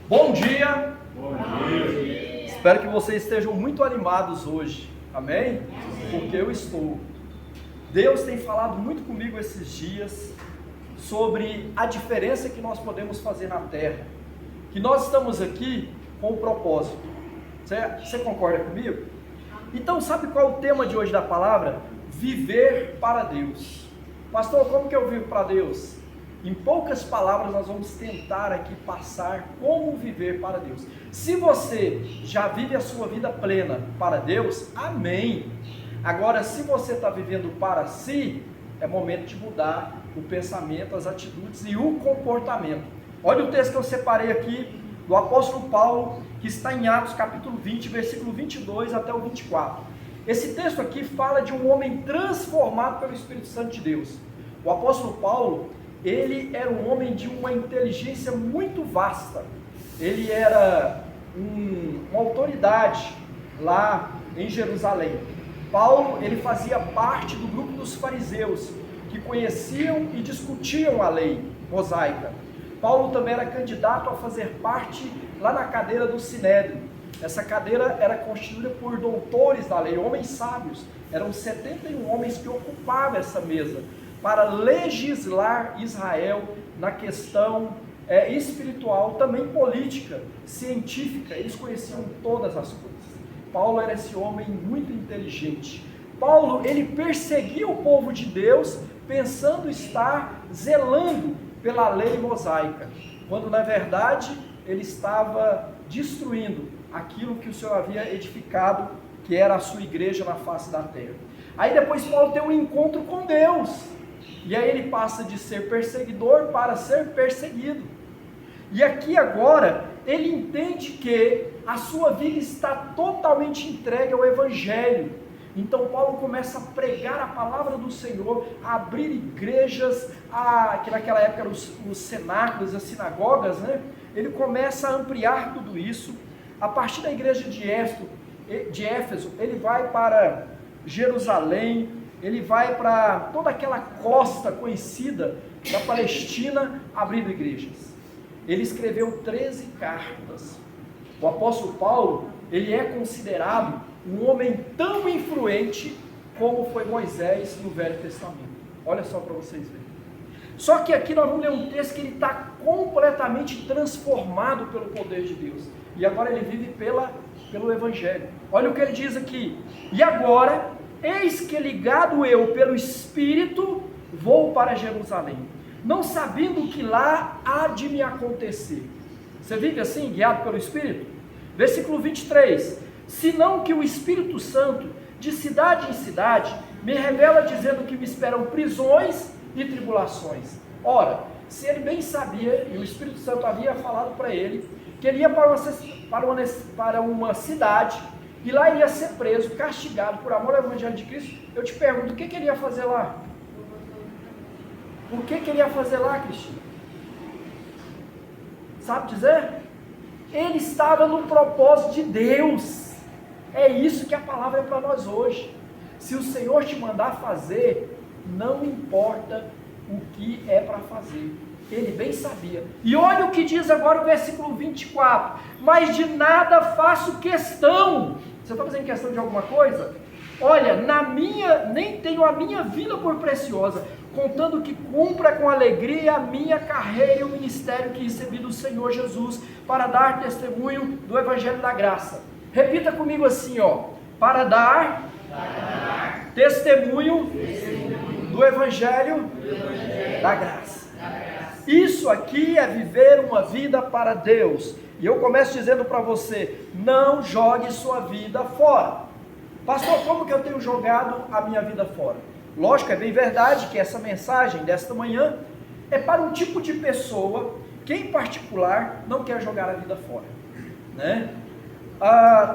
Bom dia! Bom dia! Espero que vocês estejam muito animados hoje, amém? Porque eu estou. Deus tem falado muito comigo esses dias sobre a diferença que nós podemos fazer na terra, que nós estamos aqui com um propósito. Você concorda comigo? Então, sabe qual é o tema de hoje da palavra? Viver para Deus. Pastor, como que eu vivo para Deus? Em poucas palavras nós vamos tentar aqui passar como viver para Deus. Se você já vive a sua vida plena para Deus, amém. Agora, se você está vivendo para si, é momento de mudar o pensamento, as atitudes e o comportamento. Olha o texto que eu separei aqui do apóstolo Paulo, que está em Atos capítulo 20, versículo 22 até o 24. Esse texto aqui fala de um homem transformado pelo Espírito Santo de Deus. O apóstolo Paulo, ele era um homem de uma inteligência muito vasta. Ele era uma autoridade lá em Jerusalém. Paulo, ele fazia parte do grupo dos fariseus, que conheciam e discutiam a lei mosaica. Paulo também era candidato a fazer parte lá na cadeira do Sinédrio. Essa cadeira era constituída por doutores da lei, homens sábios. Eram 71 homens que ocupavam essa mesa para legislar Israel na questão espiritual, também política, científica. Eles conheciam todas as coisas. Paulo era esse homem muito inteligente. Paulo, ele perseguia o povo de Deus, pensando estar zelando pela lei mosaica, quando na verdade ele estava destruindo aquilo que o Senhor havia edificado, que era a sua igreja na face da terra. Aí depois Paulo tem um encontro com Deus, e aí ele passa de ser perseguidor para ser perseguido. E aqui agora ele entende que a sua vida está totalmente entregue ao Evangelho. Então Paulo começa a pregar a palavra do Senhor, a abrir igrejas, que naquela época eram os cenáculos, as sinagogas, né? Ele começa a ampliar tudo isso. A partir da igreja de Éfeso, ele vai para Jerusalém, ele vai para toda aquela costa conhecida da Palestina, abrindo igrejas. Ele escreveu 13 cartas. O apóstolo Paulo, ele é considerado um homem tão influente como foi Moisés no Velho Testamento. Olha só para vocês verem. Só que aqui nós vamos ler um texto que ele está completamente transformado pelo poder de Deus. E agora ele vive pelo Evangelho. Olha o que ele diz aqui. E agora, eis que ligado eu pelo Espírito, vou para Jerusalém, não sabendo o que lá há de me acontecer. Você vive assim, guiado pelo Espírito? Versículo 23. Senão que o Espírito Santo, de cidade em cidade, me revela dizendo que me esperam prisões e tribulações. Ora, se ele bem sabia, e o Espírito Santo havia falado para ele, que ele ia para uma cidade, e lá ele ia ser preso, castigado por amor ao Evangelho de Cristo. Eu te pergunto, o que ele ia fazer lá? O que ele ia fazer lá, Cristina? Sabe dizer? Ele estava no propósito de Deus. É isso que a palavra é para nós hoje. Se o Senhor te mandar fazer, não importa o que é para fazer. Ele bem sabia. E olha o que diz agora o versículo 24. Mas de nada faço questão. Você está fazendo questão de alguma coisa? Olha, nem tenho a minha vida por preciosa, contando que cumpra com alegria a minha carreira e o ministério que recebi do Senhor Jesus, para dar testemunho do Evangelho da Graça. Repita comigo assim, ó. Para dar testemunho do Evangelho da Graça. Isso aqui é viver uma vida para Deus. E eu começo dizendo para você, não jogue sua vida fora. Pastor, como que eu tenho jogado a minha vida fora? Lógico, é bem verdade que essa mensagem desta manhã é para um tipo de pessoa que em particular não quer jogar a vida fora, né?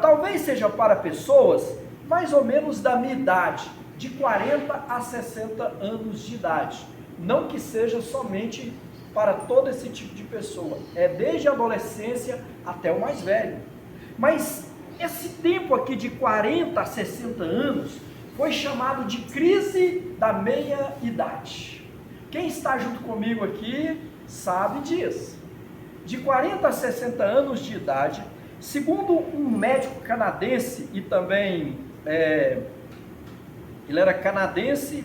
Talvez seja para pessoas mais ou menos da minha idade, de 40 a 60 anos de idade. Não que seja somente para todo esse tipo de pessoa, é desde a adolescência até o mais velho. Mas esse tempo aqui de 40 a 60 anos foi chamado de crise da meia-idade. Quem está junto comigo aqui sabe disso. de 40 a 60 anos de idade, segundo um médico canadense e também, ele era canadense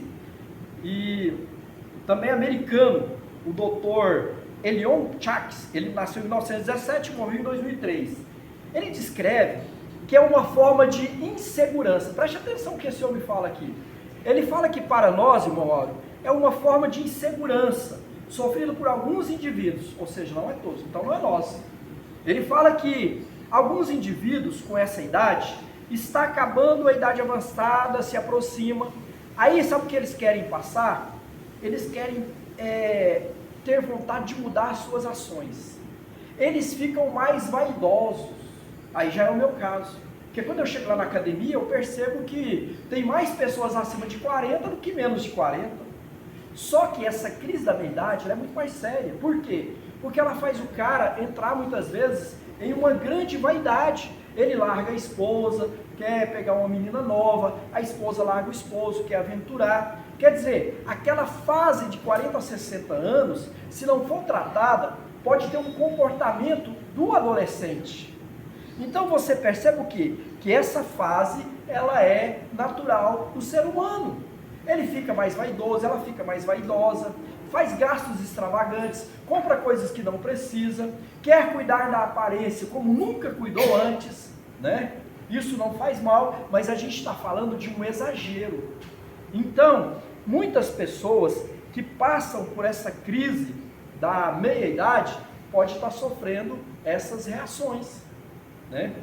e também americano, o Dr. Elion Chaks, ele nasceu em 1917 e morreu em 2003. Ele descreve que é uma forma de insegurança. Preste atenção no que esse homem fala aqui. Ele fala que para nós, irmão Áureo, é uma forma de insegurança, sofrida por alguns indivíduos, ou seja, não é todos, então não é nós. Ele fala que alguns indivíduos com essa idade, está acabando a idade avançada, se aproxima, aí sabe o que eles querem passar? Eles querem ter vontade de mudar as suas ações. Eles ficam mais vaidosos. Aí já é o meu caso. Porque quando eu chego lá na academia, eu percebo que tem mais pessoas acima de 40 do que menos de 40. Só que essa crise da meia-idade ela é muito mais séria. Por quê? Porque ela faz o cara entrar muitas vezes em uma grande vaidade. Ele larga a esposa, quer pegar uma menina nova, a esposa larga o esposo, quer aventurar. Quer dizer, aquela fase de 40 a 60 anos, se não for tratada, pode ter um comportamento do adolescente. Então você percebe o quê? Que essa fase, ela é natural do ser humano. Ele fica mais vaidoso, ela fica mais vaidosa, faz gastos extravagantes, compra coisas que não precisa, quer cuidar da aparência como nunca cuidou antes, né? Isso não faz mal, mas a gente está falando de um exagero. Então, muitas pessoas que passam por essa crise da meia-idade podem estar sofrendo essas reações, né?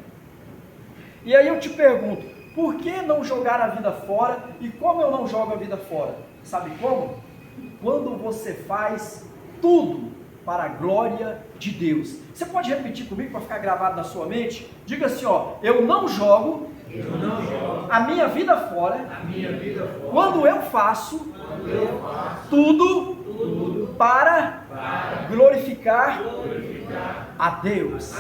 E aí eu te pergunto, por que não jogar a vida fora? E como eu não jogo a vida fora? Sabe como? Quando você faz tudo para a glória de Deus. Você pode repetir comigo para ficar gravado na sua mente? Diga assim, ó, eu não jogo a minha vida fora, quando eu faço tudo para glorificar a Deus.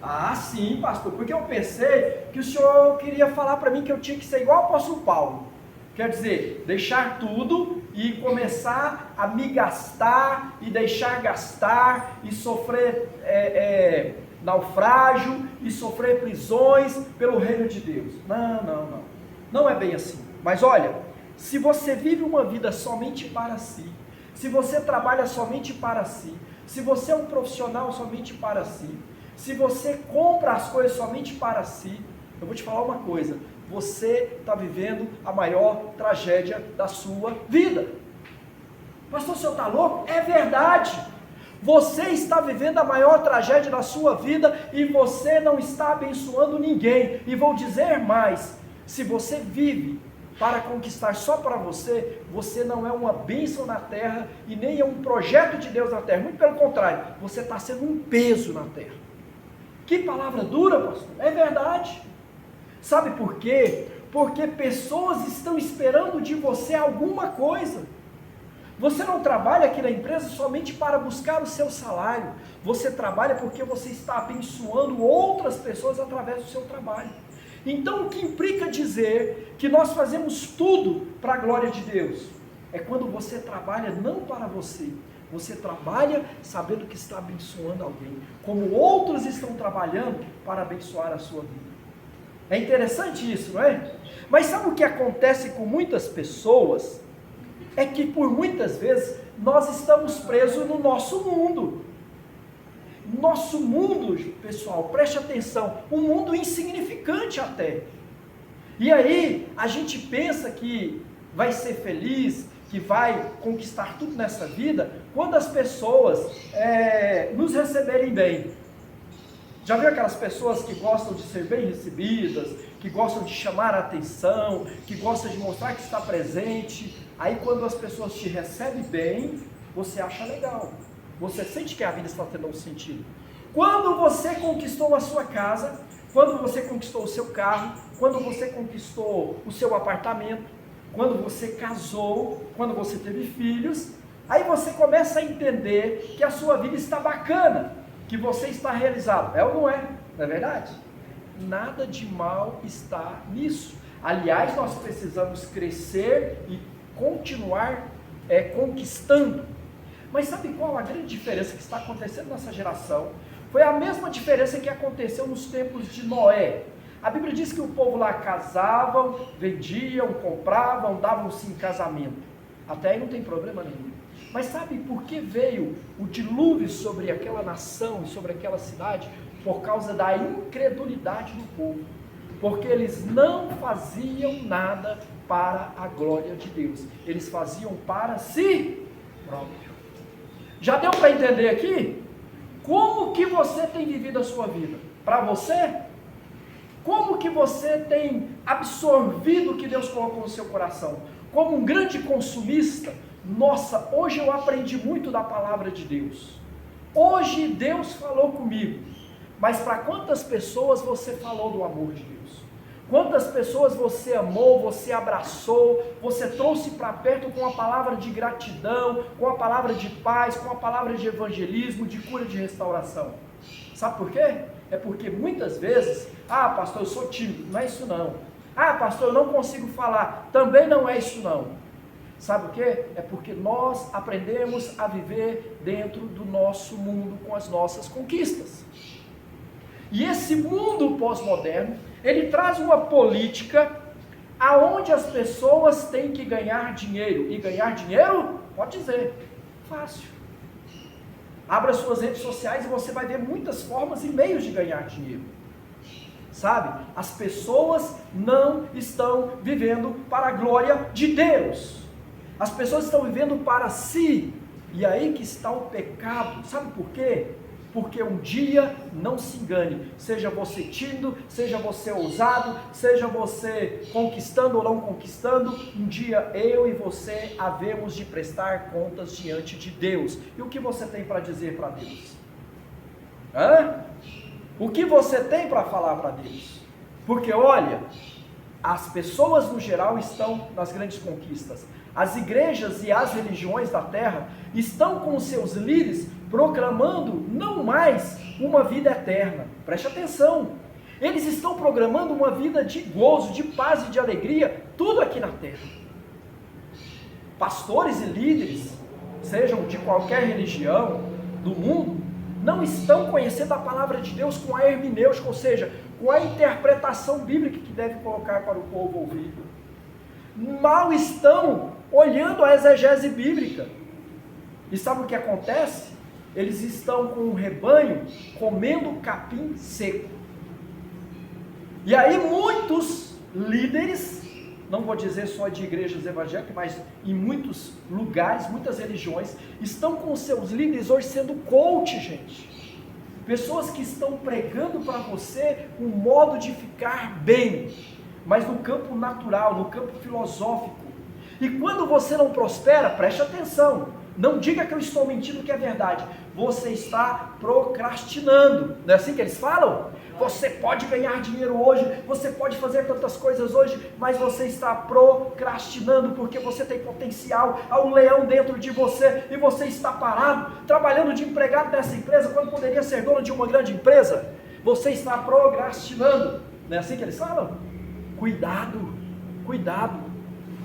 Ah, sim, pastor, porque eu pensei que o senhor queria falar para mim que eu tinha que ser igual ao apóstolo Paulo. Quer dizer, deixar tudo e começar a me gastar e deixar gastar e sofrer naufrágio e sofrer prisões pelo reino de Deus. Não. Não é bem assim. Mas olha, se você vive uma vida somente para si, se você trabalha somente para si, se você é um profissional somente para si, se você compra as coisas somente para si, eu vou te falar uma coisa, você está vivendo a maior tragédia da sua vida. Pastor, o senhor está louco? É verdade. Você está vivendo a maior tragédia da sua vida e você não está abençoando ninguém. E vou dizer mais, se você vive para conquistar só para você, você não é uma bênção na terra e nem é um projeto de Deus na terra. Muito pelo contrário, você está sendo um peso na terra. Que palavra dura, pastor? É verdade. Sabe por quê? Porque pessoas estão esperando de você alguma coisa. Você não trabalha aqui na empresa somente para buscar o seu salário. Você trabalha porque você está abençoando outras pessoas através do seu trabalho. Então, o que implica dizer que nós fazemos tudo para a glória de Deus? É quando você trabalha não para você. Você trabalha sabendo que está abençoando alguém, como outros estão trabalhando para abençoar a sua vida. É interessante isso, não é? Mas sabe o que acontece com muitas pessoas? É que por muitas vezes nós estamos presos no nosso mundo. Nosso mundo, pessoal, preste atenção, um mundo insignificante até. E aí a gente pensa que vai ser feliz, que vai conquistar tudo nessa vida, quando as pessoas nos receberem bem. Já viu aquelas pessoas que gostam de ser bem recebidas, que gostam de chamar a atenção, que gostam de mostrar que está presente? Aí quando as pessoas te recebem bem, você acha legal, você sente que a vida está tendo um sentido. Quando você conquistou a sua casa, quando você conquistou o seu carro, quando você conquistou o seu apartamento, quando você casou, quando você teve filhos, aí você começa a entender que a sua vida está bacana, que você está realizado. É ou não é? Não é verdade? Nada de mal está nisso. Aliás, nós precisamos crescer e continuar conquistando. Mas sabe qual a grande diferença que está acontecendo nessa geração? Foi a mesma diferença que aconteceu nos tempos de Noé. A Bíblia diz que o povo lá casavam, vendiam, compravam, davam-se em casamento. Até aí não tem problema nenhum. Mas sabe por que veio o dilúvio sobre aquela nação e sobre aquela cidade? Por causa da incredulidade do povo. Porque eles não faziam nada para a glória de Deus. Eles faziam para si próprio. Já deu para entender aqui? Como que você tem vivido a sua vida? Para você? Como que você tem absorvido o que Deus colocou no seu coração? Como um grande consumista? Nossa, hoje eu aprendi muito da palavra de Deus. Hoje Deus falou comigo. Mas para quantas pessoas você falou do amor de Deus? Quantas pessoas você amou, você abraçou, você trouxe para perto com a palavra de gratidão, com a palavra de paz, com a palavra de evangelismo, de cura, de restauração? Sabe por quê? É porque muitas vezes, pastor, eu sou tímido. Não é isso não. Pastor, eu não consigo falar. Também não é isso não. Sabe o quê? É porque nós aprendemos a viver dentro do nosso mundo com as nossas conquistas. E esse mundo pós-moderno, ele traz uma política aonde as pessoas têm que ganhar dinheiro. E ganhar dinheiro, pode dizer, fácil. Abra suas redes sociais e você vai ver muitas formas e meios de ganhar dinheiro. Sabe? As pessoas não estão vivendo para a glória de Deus. As pessoas estão vivendo para si. E aí que está o pecado. Sabe por quê? Porque um dia, não se engane, seja você tímido, seja você ousado, seja você conquistando ou não conquistando, um dia eu e você havemos de prestar contas diante de Deus. E o que você tem para dizer para Deus? O que você tem para falar para Deus? Porque olha, as pessoas no geral estão nas grandes conquistas. As igrejas e as religiões da terra estão com os seus líderes proclamando não mais uma vida eterna. Preste atenção. Eles estão programando uma vida de gozo, de paz e de alegria, tudo aqui na terra. Pastores e líderes, sejam de qualquer religião do mundo, não estão conhecendo a palavra de Deus com a hermenêutica, ou seja, com a interpretação bíblica que deve colocar para o povo ouvir. Mal estão olhando a exegese bíblica. E sabe o que acontece? Eles estão com um rebanho comendo capim seco. E aí muitos líderes, não vou dizer só de igrejas evangélicas, mas em muitos lugares, muitas religiões, estão com seus líderes hoje sendo coach, gente. Pessoas que estão pregando para você um modo de ficar bem, mas no campo natural, no campo filosófico. E quando você não prospera, preste atenção, não diga que eu estou mentindo, que é verdade, você está procrastinando, não é assim que eles falam? Você pode ganhar dinheiro hoje, você pode fazer tantas coisas hoje, mas você está procrastinando, porque você tem potencial, há um leão dentro de você, e você está parado, trabalhando de empregado nessa empresa, quando poderia ser dono de uma grande empresa. Você está procrastinando, não é assim que eles falam? Cuidado, cuidado.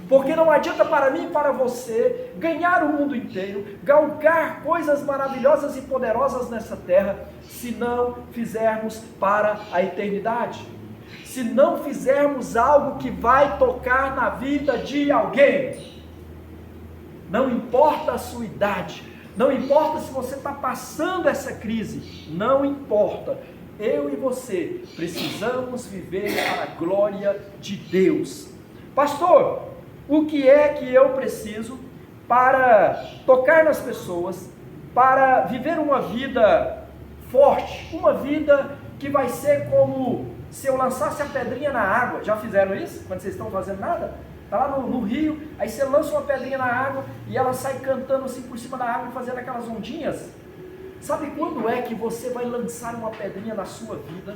Porque não adianta para mim e para você ganhar o mundo inteiro, galgar coisas maravilhosas e poderosas nessa terra, se não fizermos para a eternidade. Se não fizermos algo que vai tocar na vida de alguém. Não importa a sua idade, não importa se você está passando essa crise, não importa. Eu e você precisamos viver para a glória de Deus. Pastor, o que é que eu preciso para tocar nas pessoas, para viver uma vida forte, uma vida que vai ser como se eu lançasse a pedrinha na água? Já fizeram isso? Quando vocês estão fazendo nada? Está lá no rio, aí você lança uma pedrinha na água e ela sai cantando assim por cima da água, fazendo aquelas ondinhas. Sabe quando é que você vai lançar uma pedrinha na sua vida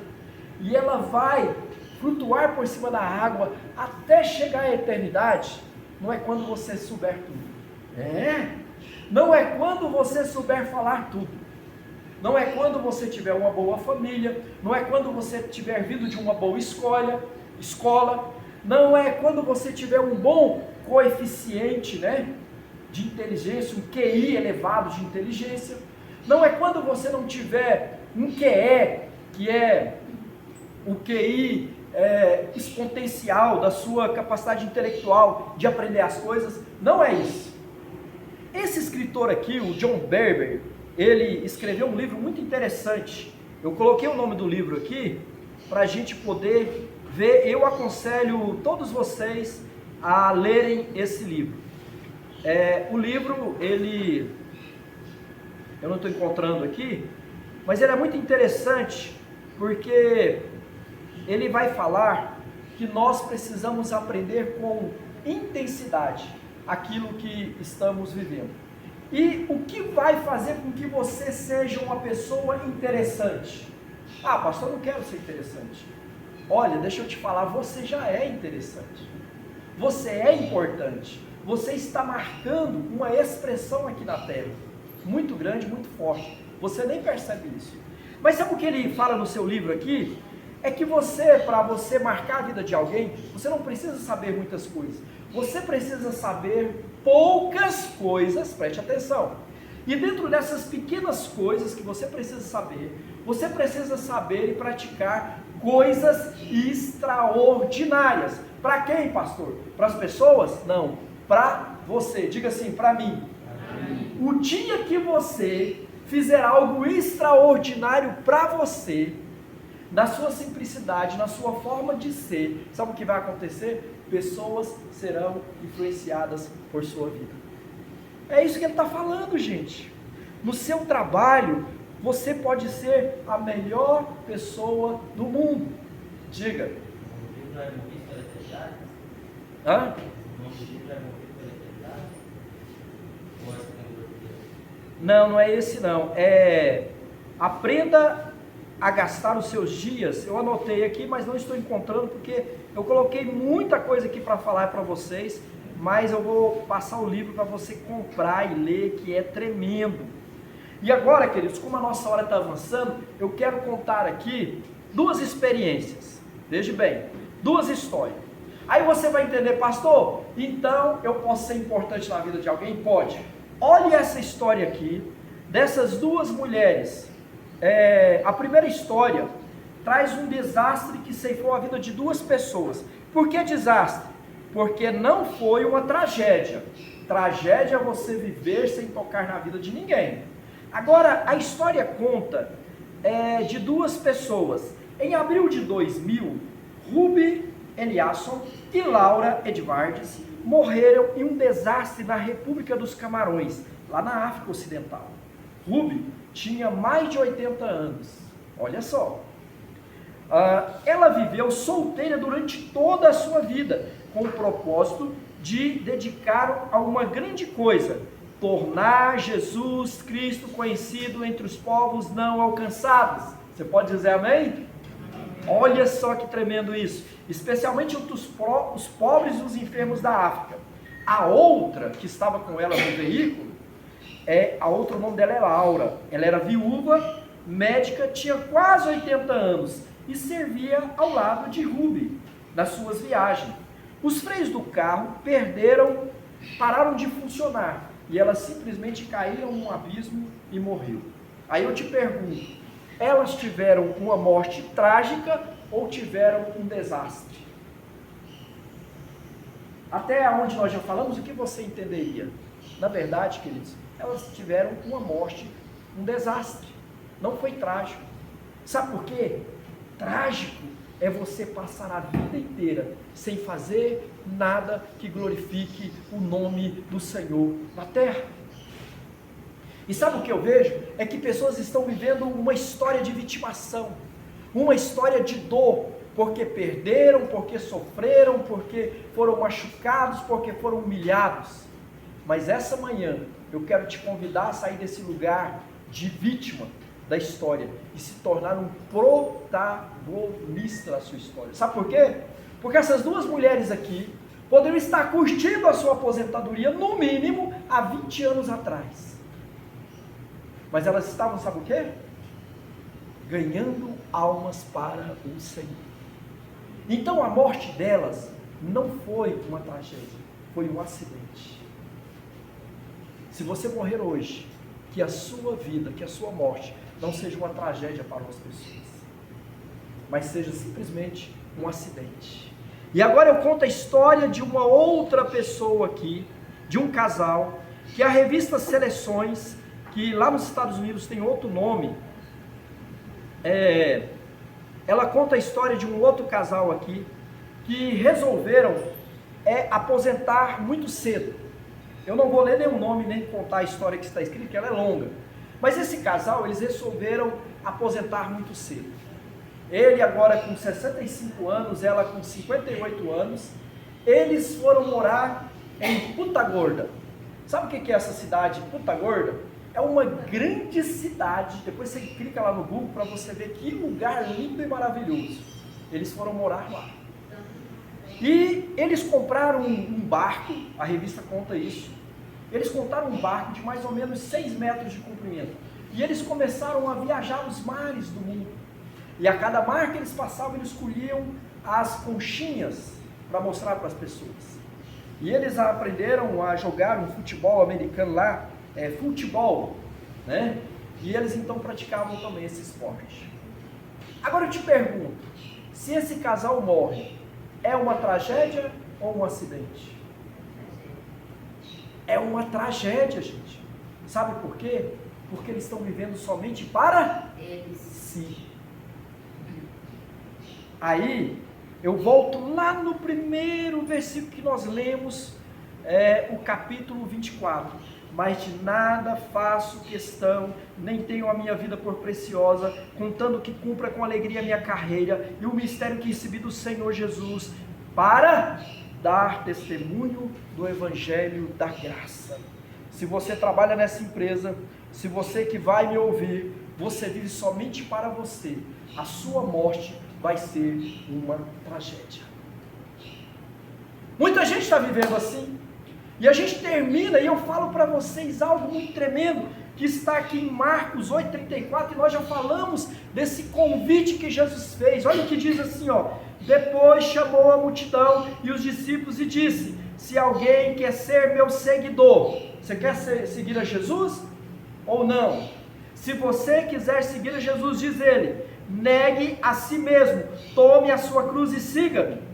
e ela vai flutuar por cima da água até chegar à eternidade? Não é quando você souber tudo. Não é quando você souber falar tudo. Não é quando você tiver uma boa família. Não é quando você tiver vindo de uma boa escola. Não é quando você tiver um bom coeficiente, de inteligência, um QI elevado de inteligência. Não é quando você não tiver um QE, que é o QI exponencial da sua capacidade intelectual de aprender as coisas. Não é isso. Esse escritor aqui, o John Bevere, ele escreveu um livro muito interessante. Eu coloquei o nome do livro aqui para a gente poder ver. Eu aconselho todos vocês a lerem esse livro. O livro, eu não estou encontrando aqui, mas ele é muito interessante porque ele vai falar que nós precisamos aprender com intensidade aquilo que estamos vivendo. E o que vai fazer com que você seja uma pessoa interessante? Ah, pastor, eu não quero ser interessante. Olha, deixa eu te falar, você já é interessante. Você é importante. Você está marcando uma expressão aqui na Terra, muito grande, muito forte. Você nem percebe isso. Mas sabe o que ele fala no seu livro aqui? É que para você marcar a vida de alguém, você não precisa saber muitas coisas. Você precisa saber poucas coisas, preste atenção. E dentro dessas pequenas coisas que você precisa saber e praticar coisas extraordinárias. Para quem, pastor? Para as pessoas? Não, para você. Diga assim, para mim. O dia que você fizer algo extraordinário para você, na sua simplicidade, na sua forma de ser, sabe o que vai acontecer? Pessoas serão influenciadas por sua vida. É isso que ele está falando, gente. No seu trabalho, você pode ser a melhor pessoa do mundo. Diga. Hã? Não, não é esse não. Aprenda a gastar os seus dias. Eu anotei aqui, mas não estou encontrando porque eu coloquei muita coisa aqui para falar para vocês, mas eu vou passar o livro para você comprar e ler, que é tremendo. E agora, queridos, como a nossa hora está avançando, eu quero contar aqui duas experiências. Veja bem, duas histórias. Aí você vai entender, pastor, então eu posso ser importante na vida de alguém? Pode. Olhe essa história aqui, dessas duas mulheres. A primeira história traz um desastre que ceifou a vida de duas pessoas. Por que desastre? Porque não foi uma tragédia. Tragédia é você viver sem tocar na vida de ninguém. Agora, a história conta de duas pessoas. Em abril de 2000, Ruby Eliasson e Laura Edwards morreram em um desastre na República dos Camarões, lá na África Ocidental. Ruby tinha mais de 80 anos, olha só. Ela viveu solteira durante toda a sua vida, com o propósito de dedicar a uma grande coisa: tornar Jesus Cristo conhecido entre os povos não alcançados. Você pode dizer amém? Olha só que tremendo isso, especialmente entre os pobres e os enfermos da África. A outra que estava com ela no veículo, o nome dela é Laura. Ela era viúva, médica, tinha quase 80 anos e servia ao lado de Ruby nas suas viagens. Os freios do carro pararam de funcionar e ela simplesmente caiu num abismo e morreu. Aí eu te pergunto, elas tiveram uma morte trágica ou tiveram um desastre? Até onde nós já falamos, o que você entenderia? Na verdade, queridos, elas tiveram uma morte, um desastre. Não foi trágico. Sabe por quê? Trágico é você passar a vida inteira sem fazer nada que glorifique o nome do Senhor na terra. E sabe o que eu vejo? É que pessoas estão vivendo uma história de vitimação, uma história de dor, porque perderam, porque sofreram, porque foram machucados, porque foram humilhados. Mas essa manhã eu quero te convidar a sair desse lugar de vítima da história e se tornar um protagonista da sua história. Sabe por quê? Porque essas duas mulheres aqui poderiam estar curtindo a sua aposentadoria no mínimo há 20 anos atrás. Mas elas estavam, sabe o quê? Ganhando almas para o Senhor. Então a morte delas não foi uma tragédia, foi um acidente. Se você morrer hoje, que a sua vida, que a sua morte não seja uma tragédia para as pessoas, mas seja simplesmente um acidente. E agora eu conto a história de uma outra pessoa aqui, de um casal, que a revista Seleções, que lá nos Estados Unidos tem outro nome, ela conta a história de um outro casal aqui, que resolveram aposentar muito cedo. Eu não vou ler nenhum nome, nem contar a história que está escrita, porque ela é longa. Mas esse casal, eles resolveram aposentar muito cedo. Ele agora com 65 anos, ela com 58 anos. Eles foram morar em Punta Gorda. Sabe o que é essa cidade, Punta Gorda? É uma grande cidade. Depois você clica lá no Google para você ver que lugar lindo e maravilhoso. Eles foram morar lá. E eles compraram um barco, a revista conta isso. Eles compraram um barco de mais ou menos 6 metros de comprimento. E eles começaram a viajar nos mares do mundo. E a cada mar que eles passavam, eles colhiam as conchinhas para mostrar para as pessoas. E eles aprenderam a jogar um futebol americano lá, futebol, né? E eles então praticavam também esse esporte. Agora eu te pergunto, se esse casal morre, é uma tragédia ou um acidente? É uma tragédia, gente. Sabe por quê? Porque eles estão vivendo somente para si. Aí, eu volto lá no primeiro versículo que nós lemos, o capítulo 24. Mas de nada faço questão, nem tenho a minha vida por preciosa, contando que cumpra com alegria a minha carreira e o mistério que recebi do Senhor Jesus, para dar testemunho do Evangelho da graça. Se você trabalha nessa empresa, se você que vai me ouvir, você vive somente para você, a sua morte vai ser uma tragédia. Muita gente está vivendo assim, e a gente termina, e eu falo para vocês algo muito tremendo, que está aqui em Marcos 8,34, e nós já falamos desse convite que Jesus fez. Olha o que diz assim, ó: depois chamou a multidão e os discípulos e disse: se alguém quer ser meu seguidor, você quer seguir a Jesus ou não? Se você quiser seguir a Jesus, diz ele, negue a si mesmo, tome a sua cruz e siga-me.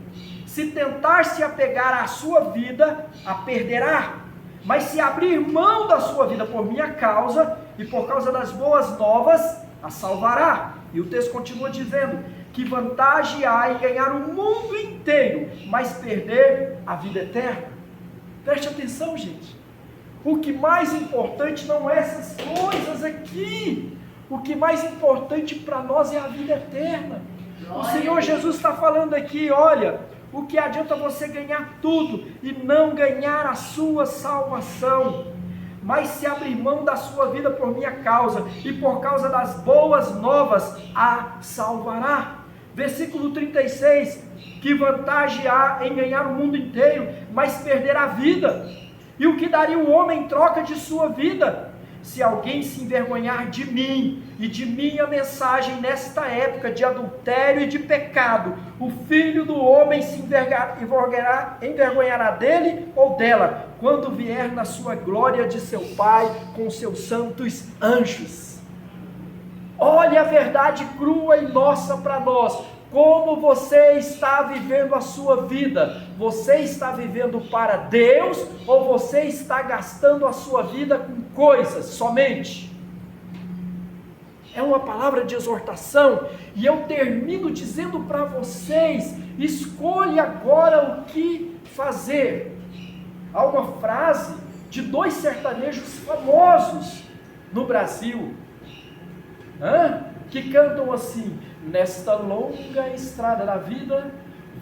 Se tentar se apegar à sua vida, a perderá. Mas se abrir mão da sua vida por minha causa e por causa das boas novas, a salvará. E o texto continua dizendo: que vantagem há em ganhar o mundo inteiro, mas perder a vida eterna? Preste atenção, gente. O que mais importante não é essas coisas aqui. O que mais importante para nós é a vida eterna. O Senhor Jesus está falando aqui, olha, o que adianta você ganhar tudo e não ganhar a sua salvação? Mas se abrir mão da sua vida por minha causa e por causa das boas novas, a salvará. Versículo 36, que vantagem há em ganhar o mundo inteiro, mas perder a vida? E o que daria o homem em troca de sua vida? Se alguém se envergonhar de mim e de minha mensagem nesta época de adultério e de pecado, o Filho do Homem se envergonhará dele ou dela, quando vier na sua glória de seu Pai com seus santos anjos. Olha a verdade crua e nossa para nós. Como você está vivendo a sua vida? Você está vivendo para Deus ou você está gastando a sua vida com coisas somente? É uma palavra de exortação e eu termino dizendo para vocês: escolha agora o que fazer. Há uma frase de 2 sertanejos famosos no Brasil, que cantam assim: nesta longa estrada da vida,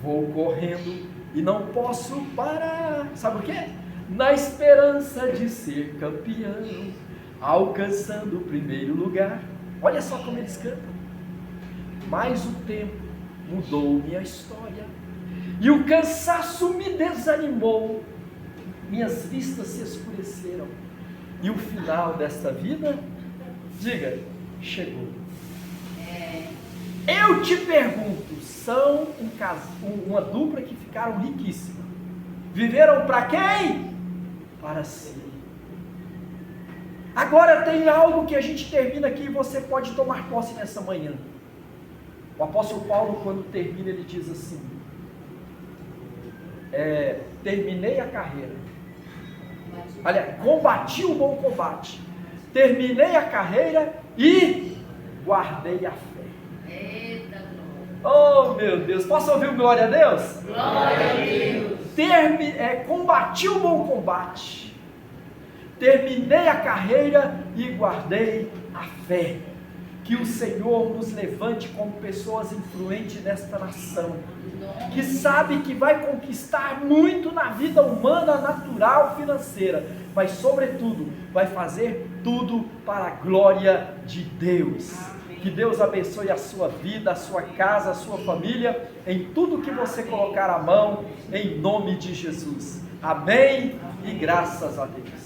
vou correndo e não posso parar. Sabe o quê? Na esperança de ser campeão, alcançando o primeiro lugar. Olha só como eles cantam. Mas o tempo mudou minha história e o cansaço me desanimou. Minhas vistas se escureceram e o final desta vida, diga, chegou. Eu te pergunto, são uma dupla que ficaram riquíssima. Viveram para quem? Para si. Agora tem algo que a gente termina aqui e você pode tomar posse nessa manhã. O apóstolo Paulo, quando termina, ele diz assim: terminei a carreira. Olha, combati o bom combate. Terminei a carreira e guardei a fé. Eita, Oh, meu Deus, posso ouvir um glória a Deus? glória a Deus. Combati o bom combate, terminei a carreira e guardei a fé. Que o Senhor nos levante como pessoas influentes nesta nação, que sabe que vai conquistar muito na vida humana, natural, financeira, mas sobretudo vai fazer tudo para a glória de Deus. Que Deus abençoe a sua vida, a sua casa, a sua família, em tudo que você colocar a mão, em nome de Jesus. Amém e graças a Deus.